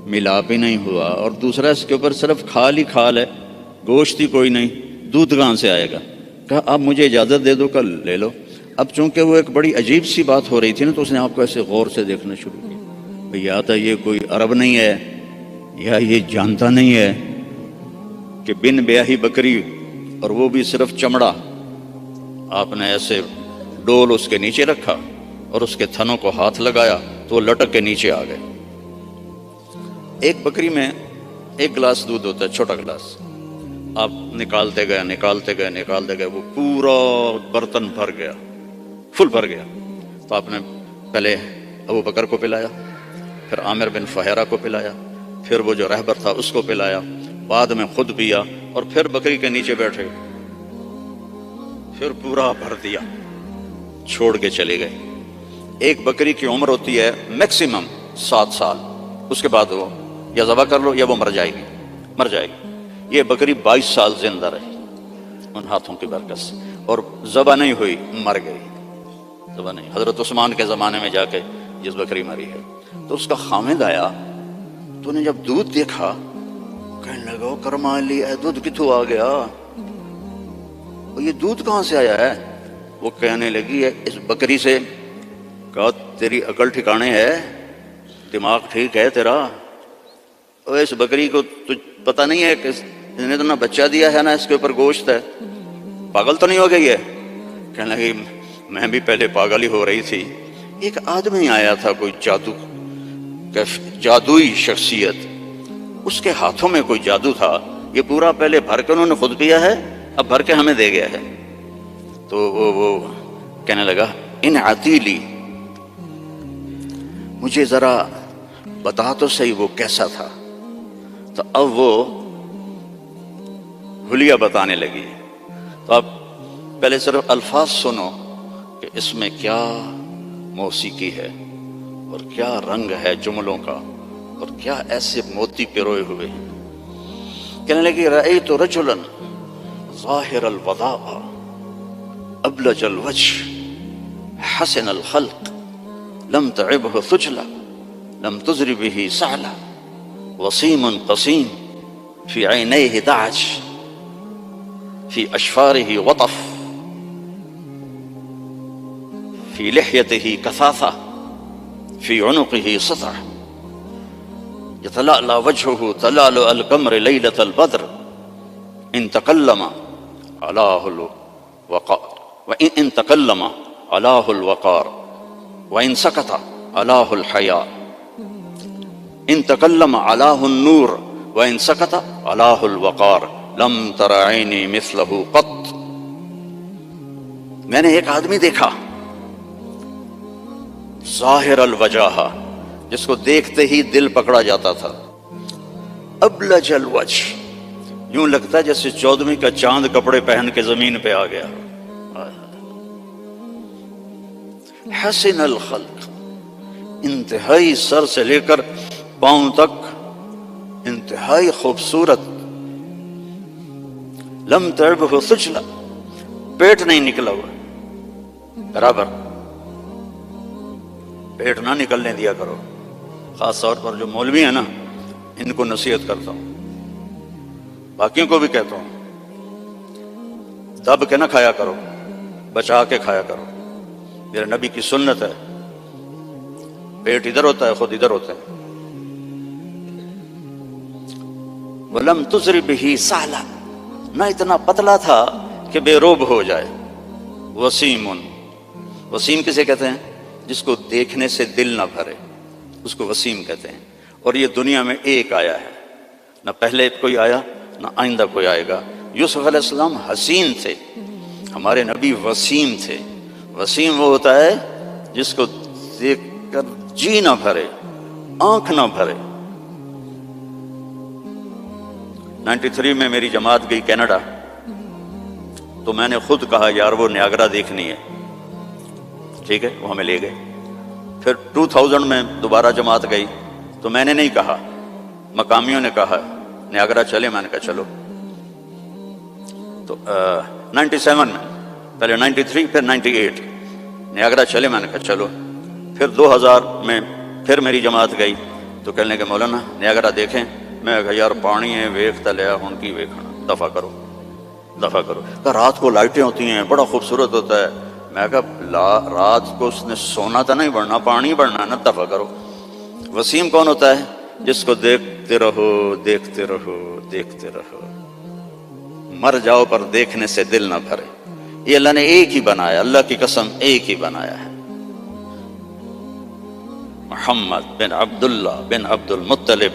ملاپ ہی نہیں ہوا، اور دوسرا اس کے اوپر صرف کھال ہی کھال ہے، گوشت ہی کوئی نہیں، دودھ کہاں سے آئے گا؟ کہا اب مجھے اجازت دے دو کل لے لو۔ اب چونکہ وہ ایک بڑی عجیب سی بات ہو رہی تھی نا، تو اس نے آپ کو ایسے غور سے دیکھنا شروع کیا، یا تو یہ کوئی عرب نہیں ہے یا یہ جانتا نہیں ہے کہ بن بیاہی بکری اور وہ بھی صرف چمڑا، آپ نے ایسے ڈول اس کے نیچے رکھا اور اس کے تھنوں کو ہاتھ لگایا تو وہ لٹک کے نیچے آ گئے۔ ایک بکری میں 1 گلاس دودھ ہوتا ہے، چھوٹا گلاس، آپ نکالتے گئے وہ پورا برتن بھر گیا، فل بھر گیا۔ تو آپ نے پہلے ابو بکر کو پلایا، پھر عامر بن فہیرہ کو پلایا، پھر وہ جو رہبر تھا اس کو پلایا، بعد میں خود پیا، اور پھر بکری کے نیچے بیٹھے، پھر پورا بھر دیا، چھوڑ کے چلے گئے۔ ایک بکری کی عمر ہوتی ہے میکسیمم 7 سال، اس کے بعد وہ یا ذبح کر لو یا وہ مر جائے گی۔ یہ بکری 22 سال زندہ رہی ان ہاتھوں کی برکت سے، اور ذبح نہیں ہوئی، مر گئی، ذبح نہیں۔ حضرت عثمان کے زمانے میں جا کے جس بکری مری ہے، تو اس کا خامد آیا، تو نے جب دودھ دیکھا کہنے لگا او کرمالی اے دودھ کتوں آ گیا، یہ دودھ کہاں سے آیا ہے؟ وہ کہنے لگی ہے اس بکری سے۔ کہا تیری عقل ٹھکانے ہے، دماغ ٹھیک ہے تیرا؟ اور اس بکری کو تو پتہ نہیں ہے کہ اس نے تو نہ بچہ دیا ہے نہ اس کے اوپر گوشت ہے، پاگل تو نہیں ہو گئی ہے؟ کہنے لگی میں بھی پہلے پاگل ہی ہو رہی تھی۔ ایک آدمی آیا تھا، کوئی جادوئی شخصیت، اس کے ہاتھوں میں کوئی جادو تھا، یہ پورا پہلے بھر کے انہوں نے خود پیا ہے، اب بھر کے ہمیں دے گیا ہے۔ تو وہ کہنے لگا ان عتیلی، مجھے ذرا بتا تو صحیح وہ کیسا تھا۔ تو اب وہ حلیہ بتانے لگی۔ تو اب پہلے صرف الفاظ سنو کہ اس میں کیا موسیقی ہے اور کیا رنگ ہے جملوں کا، اور کیا ایسے موتی پروئے ہوئے ہیں۔ کہنے لگی رأیت رجلا ظاہر الوضاء ابلج الوجه حسن الخلق لم تعبه ثجلا لم تزر به سعلا وسيم قسيم في عينيه دعج في أشفاره وطف في لحيته كثافة في عنقه سطع يتلألأ وجهه تلألؤ القمر ليلة البدر إن تكلم علاه الوقار وإن تكلم علاه الوقار وإن سكت علاه الحياء إن تكلم علاه النور وإن سكت علاه الوقار لم تر عيني مثله قط۔ میں نے ایک آدمی دیکھا ظاہر الوجہ، جس کو دیکھتے ہی دل پکڑا جاتا تھا، ابلج الوجہ، یوں لگتا ہے جیسے 14ویں کا چاند کپڑے پہن کے زمین پہ آ گیا، حسن الخلق، انتہائی سر سے لے کر پاؤں تک انتہائی خوبصورت، لم تعبہ ثجلا، پیٹ نہیں نکلا ہوا، برابر پیٹ نہ نکلنے دیا کرو۔ خاص طور پر جو مولوی ہیں نا، ان کو نصیحت کرتا ہوں، باقیوں کو بھی کہتا ہوں، دب کے نہ کھایا کرو، بچا کے کھایا کرو۔ میرے نبی کی سنت ہے، پیٹ ادھر ہوتا ہے، خود ادھر ہوتا ہے۔ وَلَمْ تُزْرِ بِهِ سَعْلًا، نہ اتنا پتلا تھا کہ بے روب ہو جائے۔ وسیم، وسیم کسے کہتے ہیں؟ جس کو دیکھنے سے دل نہ بھرے، اس کو وسیم کہتے ہیں۔ اور یہ دنیا میں ایک آیا ہے، نہ پہلے کوئی آیا نہ آئندہ کوئی آئے گا۔ یوسف علیہ السلام حسین تھے، ہمارے نبی وسیم تھے۔ وسیم وہ ہوتا ہے جس کو دیکھ کر جی نہ بھرے، آنکھ نہ بھرے۔ 93 میں میری جماعت گئی کینیڈا، تو میں نے خود کہا یار وہ نیاگرا دیکھنی ہے، ٹھیک ہے، وہ ہمیں لے گئے۔ پھر 2000 میں دوبارہ جماعت گئی، تو میں نے نہیں کہا، مقامیوں نے کہا نیاگرا چلے، میں نے کہا چلو۔ تو 97 میں، پہلے 93 پھر 98، نیاگرا چلے، میں نے کہا چلو۔ پھر 2000 میں پھر میری جماعت گئی، تو کہنے کہ مولانا نیاگرا دیکھیں، میں کہا یار پانی ہے ویکھتا لیا ہوں کی ویکھنا، دفع کرو دفع کرو۔ کہا رات کو لائٹیں ہوتی ہیں، بڑا خوبصورت ہوتا ہے۔ میں کہا رات کو اس نے سونا تو نہیں بڑھنا، پانی بڑھنا نا، دفع کرو۔ وسیم کون ہوتا ہے؟ جس کو دیکھتے رہو دیکھتے رہو دیکھتے رہو، مر جاؤ پر دیکھنے سے دل نہ بھرے۔ یہ اللہ نے ایک ہی بنایا، اللہ کی قسم ایک ہی بنایا ہے۔ محمد بن عبداللہ بن عبد المطلب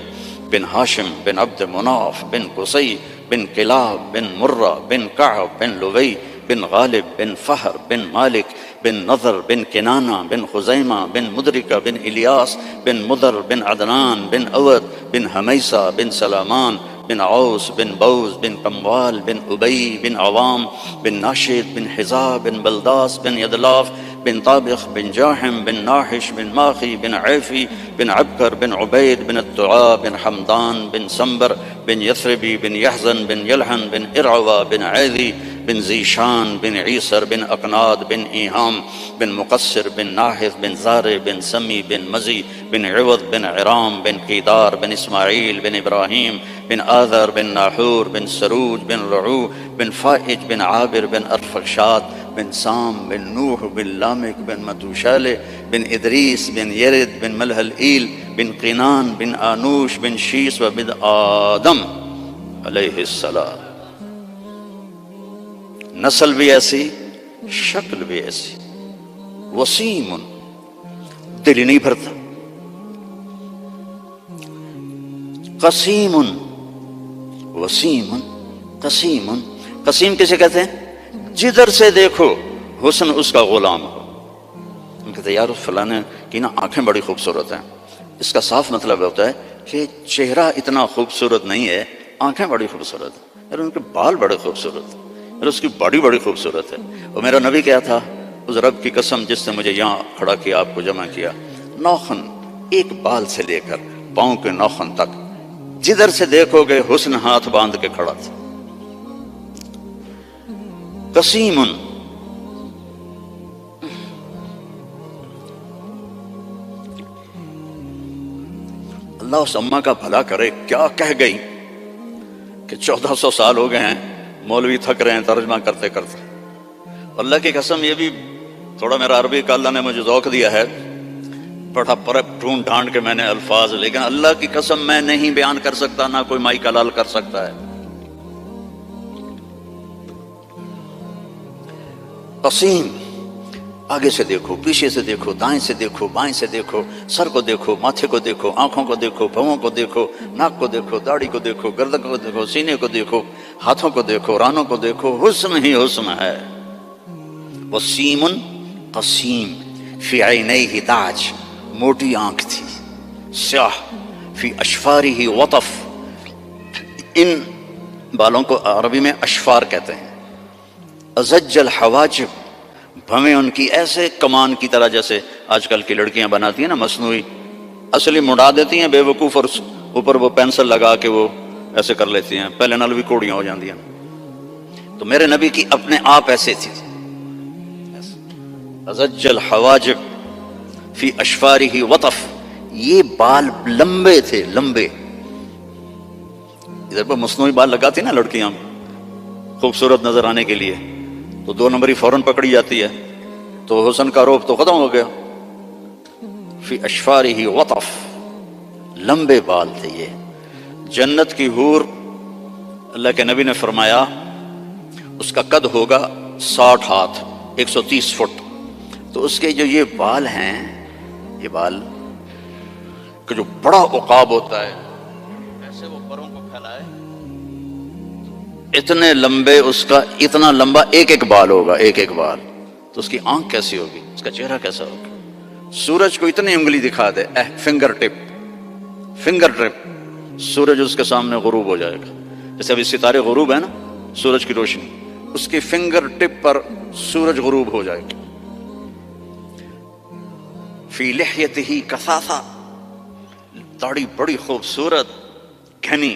بن ہاشم بن عبد مناف بن قصی بن کلاب بن مرہ بن کعب بن لوی بن غالب بن فہر بن مالک بن نضر بن کنانہ بن خزیمہ بن مدرکہ بن الیاس بن مدر بن عدنان بن اود بن حمیسہ بن سلامان بن عوس بن بوز بن قموال بن ابی بن عوام بن ناشد بن حزاب بن بلداس بن یدلاف بن طابخ بن جاحم بن ناحش بن ماخی بن عیفی بن عبکر بن عبید بن الدعاء بن حمدان بن سنبر بن یثربی بن یحزن بن یلحن بن ارعوہ بن عیذی بن ذیشان بن عیسر بن اقناد بن ایہام بن مقصر بن ناحث بن زارع بن سمی بن مزی بن عوض بن عرام بن قیدار بن اسماعیل بن ابراہیم بن آذر بن ناحور بن سروج بن رعو بن فائج بن عابر بن ارفخشاد بن سام بن نوح بن لامک بن متوشالہ بن ادریس بن یرد بن ملحل ایل بن قینان بن آنوش بن شیس و بن آدم علیہ السلام۔ نسل بھی ایسی، شکل بھی ایسی، وسیم، دل ہی نہیں بھرتا، قسیم، وسیم قسیم، قسیم کسے کہتے ہیں؟ جدھر سے دیکھو حسن اس کا غلام ہو۔ ہم کہتے ہیں یار فلانے کی نا آنکھیں بڑی خوبصورت ہیں، اس کا صاف مطلب ہوتا ہے کہ چہرہ اتنا خوبصورت نہیں ہے، آنکھیں بڑی خوبصورت ہیں، یار ان کے بال بڑے خوبصورت ہیں، یار اس کی باڈی بڑی خوبصورت ہے۔ اور میرا نبی کیا تھا، اس رب کی قسم جس نے مجھے یہاں کھڑا کیا، آپ کو جمع کیا، ناخن ایک بال سے لے کر پاؤں کے ناخن تک جدھر سے دیکھو گے حسن ہاتھ باندھ کے کھڑا تھا۔ قسیم، اللہ اس اماں کا بھلا کرے، کیا کہہ گئی کہ 1400 سال ہو گئے ہیں، مولوی تھک رہے ہیں ترجمہ کرتے کرتے۔ اللہ کی قسم یہ بھی تھوڑا میرا عربی کا اللہ نے مجھے ذوق دیا ہے، بڑا ڈھونڈ ڈھانڈ کے میں نے الفاظ، لیکن اللہ کی قسم میں نہیں بیان کر سکتا، نہ کوئی مائی کلال کر سکتا ہے۔ قسیم، آگے سے دیکھو، پیچھے سے دیکھو، دائیں سے دیکھو، بائیں سے دیکھو، سر کو دیکھو، ماتھے کو دیکھو، آنکھوں کو دیکھو، پاؤں کو دیکھو، ناک کو دیکھو، داڑھی کو دیکھو، گردن کو دیکھو، سینے کو دیکھو، ہاتھوں کو دیکھو، رانوں کو دیکھو، حسن ہی حسن ہے۔ وسیم قسیم، فی عینیہ تاج، موٹی آنکھ تھی، سیاہ، فی اشفارہ وطف، ان بالوں کو عربی میں اشفار کہتے ہیں۔ ازج الحواجب، بھویں ان کی ایسے کمان کی طرح جیسے آج کل کی لڑکیاں بناتی ہیں نا مصنوعی، اصلی مڑا دیتی ہیں بے وقوف، اور اوپر وہ پینسل لگا کے وہ ایسے کر لیتی ہیں، پہلے نال بھی کوڑیاں ہو جاندی ہیں۔ تو میرے نبی کی اپنے آپ ایسے تھی، ازج الحواجب فی اشفارہ وطف، یہ بال لمبے تھے، لمبے۔ ادھر پر مصنوعی بال لگاتی نا لڑکیاں خوبصورت نظر آنے کے لیے، تو 2 نمبری فوراً پکڑی جاتی ہے، تو حسن کا روپ تو ختم ہو گیا۔ فی اشفارہ وطف، لمبے بال تھے یہ۔ جنت کی حور، اللہ کے نبی نے فرمایا اس کا قد ہوگا 60 ہاتھ، 130 فٹ۔ تو اس کے جو یہ بال ہیں، یہ بال کہ جو بڑا عقاب ہوتا ہے، ایسے وہ پروں کو پھیلائے، اتنے لمبے، اس کا اتنا لمبا ایک ایک بال ہوگا، ایک ایک بال۔ تو اس کی آنکھ کیسی ہوگی، اس کا چہرہ کیسا ہوگا؟ سورج کو اتنی انگلی دکھا دے، فنگر ٹپ، فنگر ٹپ، سورج اس کے سامنے غروب ہو جائے گا۔ جیسے ابھی ستارے غروب ہے نا، سورج کی روشنی، اس کی فنگر ٹپ پر سورج غروب ہو جائے گا۔ فی لحیتہ کثافہ، داڑھی بڑی خوبصورت گھنی،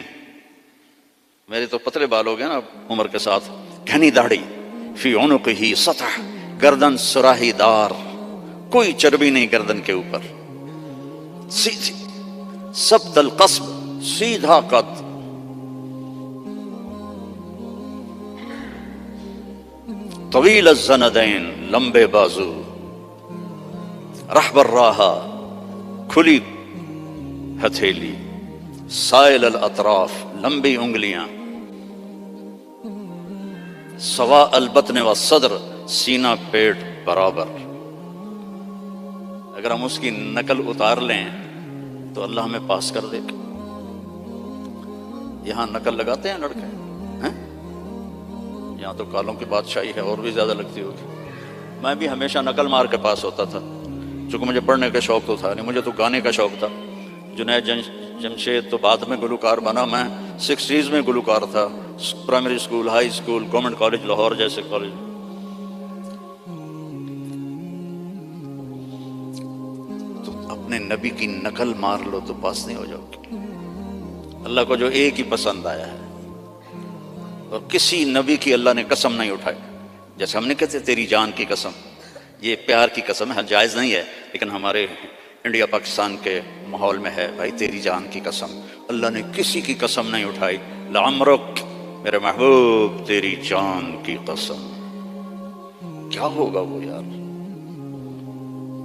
میرے تو پتلے بال ہو گئے نا عمر کے ساتھ، گھنی داڑھی۔ فی عنقہ سطح، گردن سراہی دار، کوئی چربی نہیں گردن کے اوپر، سیدھی، سبط القصب، سیدھا قد۔ طویل الزندین، لمبے بازو، رحب الراحہ، کھلی ہتھیلی، سائل الاطراف، لمبی انگلیاں، سواء البطن والصدر، سینہ پیٹ برابر۔ اگر ہم اس کی نقل اتار لیں تو اللہ ہمیں پاس کر دے۔ یہاں نقل لگاتے ہیں لڑکے ہیں؟ یہاں تو کالوں کی بادشاہی ہے، اور بھی زیادہ لگتی ہوگی۔ میں بھی ہمیشہ نقل مار کے پاس ہوتا تھا، چونکہ مجھے پڑھنے کا شوق تو تھا نہیں، مجھے تو گانے کا شوق تھا۔ جنید جمشید تو بعد میں گلوکار بنا، میں 60s میں گلوکار تھا، primary school, high school, government college Lahore جیسے کالج۔ تو اپنے نبی کی نقل مار لو تو پاس نہیں ہو جاؤ گے۔ اللہ کو جو ایک ہی پسند آیا ہے، اور کسی نبی کی اللہ نے قسم نہیں اٹھائی. جیسے ہم نے کہتے تیری جان کی قسم، یہ پیار کی قسم ہے، جائز نہیں ہے، لیکن ہمارے انڈیا پاکستان کے ماحول میں ہے بھائی تیری جان کی قسم. اللہ نے کسی کی قسم نہیں اٹھائی. لعمرک میرے محبوب تیری جان کی قسم. کیا ہوگا وہ یار؟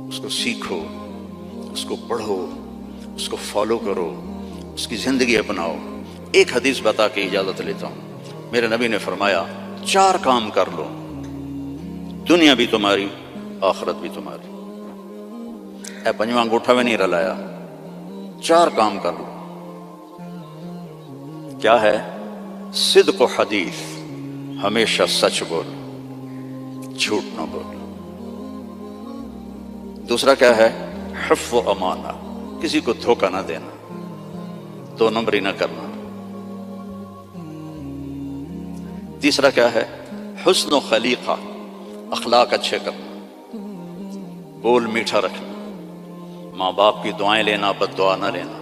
اس کو سیکھو، اس کو پڑھو، اس کو فالو کرو، اس کی زندگی اپناؤ. ایک حدیث بتا کے اجازت لیتا ہوں. میرے نبی نے فرمایا 4 کام کر لو، دنیا بھی تمہاری آخرت بھی تمہاری. اے پنجواں انگوٹھا میں نہیں رلایا، 4 کام کر لو. کیا ہے؟ صدق و حدیث، ہمیشہ سچ بول، جھوٹ نہ بول. دوسرا کیا ہے؟ حفظ و امانہ، کسی کو دھوکہ نہ دینا، 2 نمبری نہ کرنا. تیسرا کیا ہے؟ حسن و خلیقہ، اخلاق اچھے کرنا، بول میٹھا رکھنا، ماں باپ کی دعائیں لینا، بد دعا نہ لینا.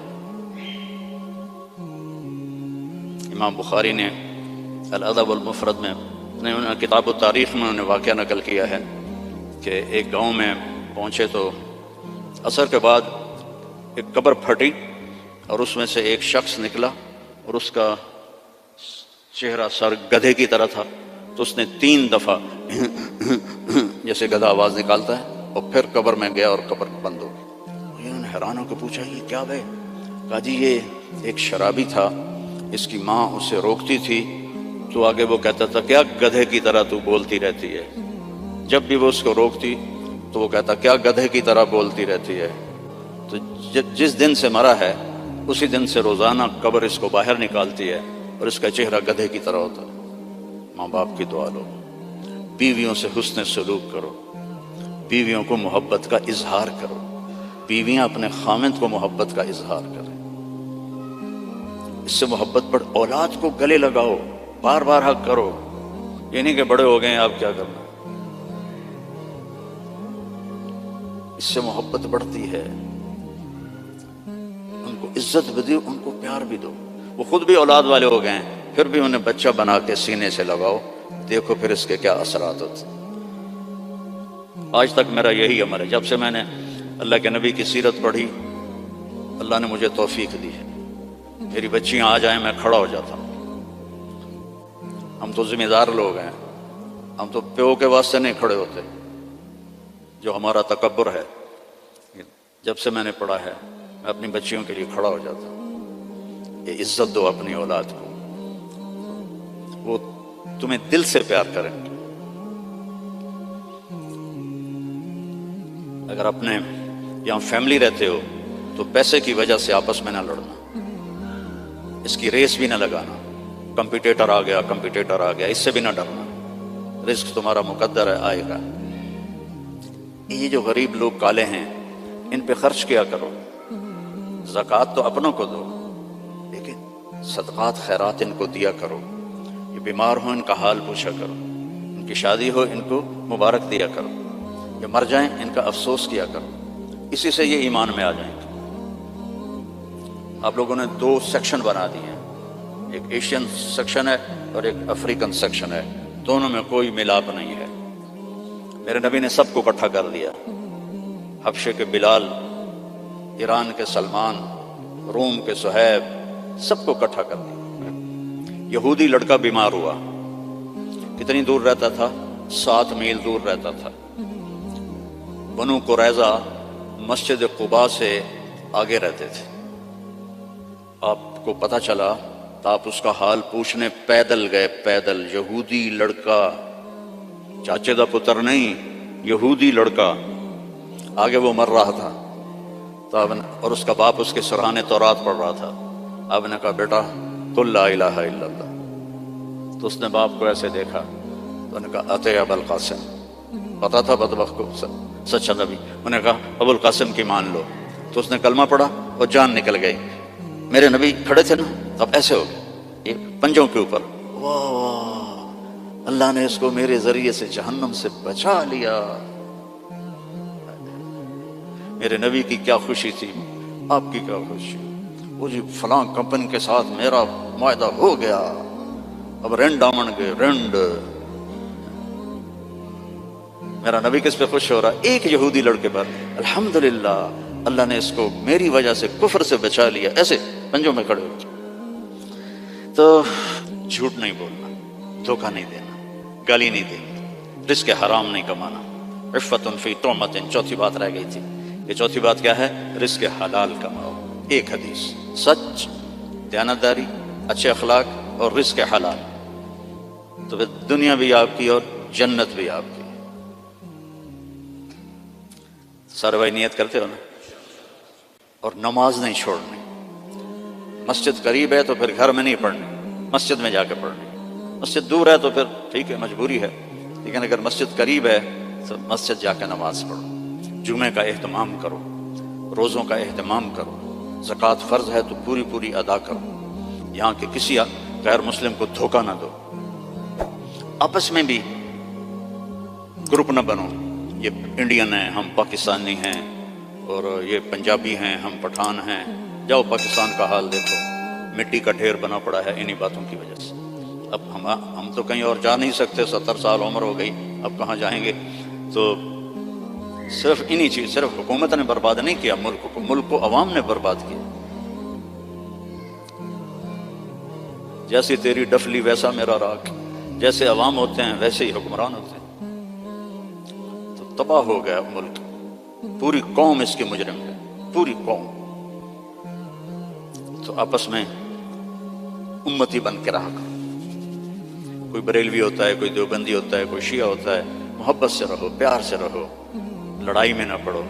امام بخاری نے الادب المفرد میں کتاب التاریخ میں انہوں نے واقعہ نقل کیا ہے کہ ایک گاؤں میں پہنچے تو عصر کے بعد ایک قبر پھٹی اور اس میں سے ایک شخص نکلا اور اس کا چہرہ سر گدھے کی طرح تھا. تو اس نے 3 دفعہ جیسے گدھا آواز نکالتا ہے اور پھر قبر میں گیا اور قبر بند ہو گئی. انہوں نے حیران ہو کے پوچھا یہ کیا بھائی؟ کہا جی یہ ایک شرابی تھا، اس کی ماں اسے روکتی تھی تو آگے وہ کہتا تھا کیا گدھے کی طرح تو بولتی رہتی ہے. جب بھی وہ اس کو روکتی تو وہ کہتا کیا گدھے کی طرح بولتی رہتی ہے. تو جس دن سے مرا ہے اسی دن سے روزانہ قبر اس کو باہر نکالتی ہے اور اس کا چہرہ گدھے کی طرح ہوتا ہے. ماں باپ کی دعا لو، بیویوں سے حسن سلوک کرو، بیویوں کو محبت کا اظہار کرو، بیویاں اپنے خامند کو محبت کا اظہار کریں. اس سے محبت بڑھ. اولاد کو گلے لگاؤ، بار بار حق کرو. یہ نہیں کہ بڑے ہو گئے ہیں آپ کیا کرنا. اس سے محبت بڑھتی ہے. ان کو عزت بھی دو، ان کو پیار بھی دو. وہ خود بھی اولاد والے ہو گئے ہیں پھر بھی انہیں بچہ بنا کے سینے سے لگاؤ، دیکھو پھر اس کے کیا اثرات ہوتے. آج تک میرا یہی عمل ہے. جب سے میں نے اللہ کے نبی کی سیرت پڑھی اللہ نے مجھے توفیق دی ہے. میری بچیاں آ جائیں میں کھڑا ہو جاتا ہوں. ہم تو ذمہ دار لوگ ہیں، ہم تو پیو کے واسطے نہیں کھڑے ہوتے. جو ہمارا تکبر ہے، جب سے میں نے پڑھا ہے میں اپنی بچیوں کے لیے کھڑا ہو جاتا ہوں. یہ عزت دو اپنی اولاد کو، وہ تمہیں دل سے پیار کریں. اگر اپنے یہاں فیملی رہتے ہو تو پیسے کی وجہ سے آپس میں نہ لڑنا، اس کی ریس بھی نہ لگانا. کمپیٹیٹر آ گیا اس سے بھی نہ ڈرنا. رزق تمہارا مقدر ہے، آئے گا. یہ جو غریب لوگ کالے ہیں ان پہ خرچ کیا کرو. زکوٰۃ تو اپنوں کو دو لیکن صدقات خیرات ان کو دیا کرو. یہ بیمار ہو ان کا حال پوچھا کرو، ان کی شادی ہو ان کو مبارک دیا کرو، یہ مر جائیں ان کا افسوس کیا کرو. اسی سے یہ ایمان میں آ جائیں گے. آپ لوگوں نے 2 سیکشن بنا دیے ہیں، ایک ایشین سیکشن ہے اور ایک افریقن سیکشن ہے. دونوں میں کوئی ملاپ نہیں ہے. میرے نبی نے سب کو اکٹھا کر دیا. حبشے کے بلال، ایران کے سلمان، روم کے صہیب، سب کو اکٹھا کر دیا. یہودی لڑکا بیمار ہوا، کتنی دور رہتا تھا؟ 7 میل دور رہتا تھا. بنو قریظہ مسجد قباء سے آگے رہتے تھے. آپ کو پتہ چلا تو آپ اس کا حال پوچھنے پیدل گئے. پیدل یہودی لڑکا، چاچے دا پتر نہیں، یہودی لڑکا. آگے وہ مر رہا تھا تو اور اس کا باپ اس کے سرحانے تورات پڑھ رہا تھا. آپ نے کہا بیٹا قل لا الہ الا اللہ. تو اس نے باپ کو ایسے دیکھا تو نے کہا اتے ابو القاسم. پتا تھا بدبخت کو سچا نبی. انہوں نے کہا ابو القاسم کی مان لو. تو اس نے کلمہ پڑھا اور جان نکل گئی. میرے نبی کھڑے تھے نا، اب ایسے ہو گئے یہ پنجوں کے اوپر. واہ، اللہ نے اس کو میرے ذریعے سے جہنم سے بچا لیا. میرے نبی کی کیا خوشی تھی، آپ کی کیا خوشی. وہ جی فلاں کمپنی کے ساتھ میرا معاہدہ ہو گیا، اب رنڈ آمن گے رنڈ. میرا نبی کس پہ خوش ہو رہا؟ ایک یہودی لڑکے پر الحمدللہ اللہ نے اس کو میری وجہ سے کفر سے بچا لیا. ایسے پنجوں میں کھڑے ہو. تو جھوٹ نہیں بولنا، دھوکہ نہیں دینا، گالی نہیں دینی، رزق حرام نہیں کمانا. عفت فی طعمۃ، چوتھی بات رہ گئی تھی. یہ چوتھی بات کیا ہے؟ رزق حلال کماؤ. ایک حدیث، سچ، دیانتداری، اچھے اخلاق اور رزق حلال، تو پھر دنیا بھی آپ کی اور جنت بھی آپ کی. سارے بھائی نیت کرتے ہو نا؟ اور نماز نہیں چھوڑنی. مسجد قریب ہے تو پھر گھر میں نہیں پڑھنی، مسجد میں جا کے پڑھنی. مسجد دور ہے تو پھر ٹھیک ہے مجبوری ہے، لیکن اگر مسجد قریب ہے تو مسجد جا کے نماز پڑھو. جمعے کا اہتمام کرو، روزوں کا اہتمام کرو. زکوٰۃ فرض ہے تو پوری پوری ادا کرو. یہاں کے کسی غیر مسلم کو دھوکہ نہ دو. آپس میں بھی گروپ نہ بنو، یہ انڈین ہیں ہم پاکستانی ہیں، اور یہ پنجابی ہیں ہم پٹھان ہیں. جاؤ پاکستان کا حال دیکھو، مٹی کا ڈھیر بنا پڑا ہے انہی باتوں کی وجہ سے. اب ہم تو کہیں اور جا نہیں سکتے، 70 سال عمر ہو گئی، اب کہاں جائیں گے؟ تو صرف انہی چیز، صرف حکومت نے برباد نہیں کیا ملک کو عوام نے برباد کیا. جیسی تیری ڈفلی ویسا میرا راگ، جیسے عوام ہوتے ہیں ویسے ہی حکمران ہوتے ہیں. تو تباہ ہو گیا ملک، پوری قوم اس کی مجرم ہے، پوری قوم. تو آپس میں امتی بن کے رہا کرو. کوئی بریلوی ہوتا ہے، کوئی دیوبندی ہوتا ہے، کوئی شیعہ ہوتا ہے، محبت سے رہو، پیار سے رہو، لڑائی میں نہ پڑو،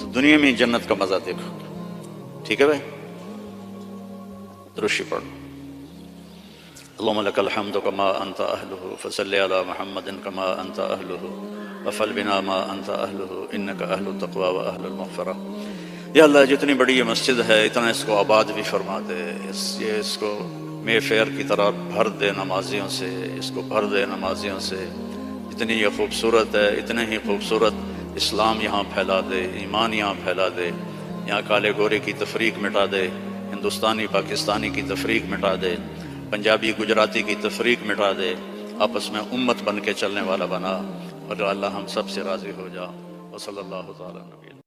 تو دنیا میں جنت کا مزہ دیکھو. ٹھیک ہے بھائی؟ درشی پڑھو. اللهم لك الحمد كما انت اهله فصل على محمد كما انت اهله وفعل بنا ما انت اهله انك اهل التقوى واهل المغفرة. یا اللہ جتنی بڑی یہ مسجد ہے اتنا اس کو آباد بھی فرما دے. اس کو مے فیئر کی طرح بھر دے نمازیوں سے، اس کو بھر دے نمازیوں سے. اتنی یہ خوبصورت ہے، اتنے ہی خوبصورت اسلام یہاں پھیلا دے، ایمان یہاں پھیلا دے. یہاں کالے گورے کی تفریق مٹا دے، ہندوستانی پاکستانی کی تفریق مٹا دے، پنجابی گجراتی کی تفریق مٹا دے. آپس میں امت بن کے چلنے والا بنا. اور اللہ ہم سب سے راضی ہو جا. وصلی اللہ تعالی نبی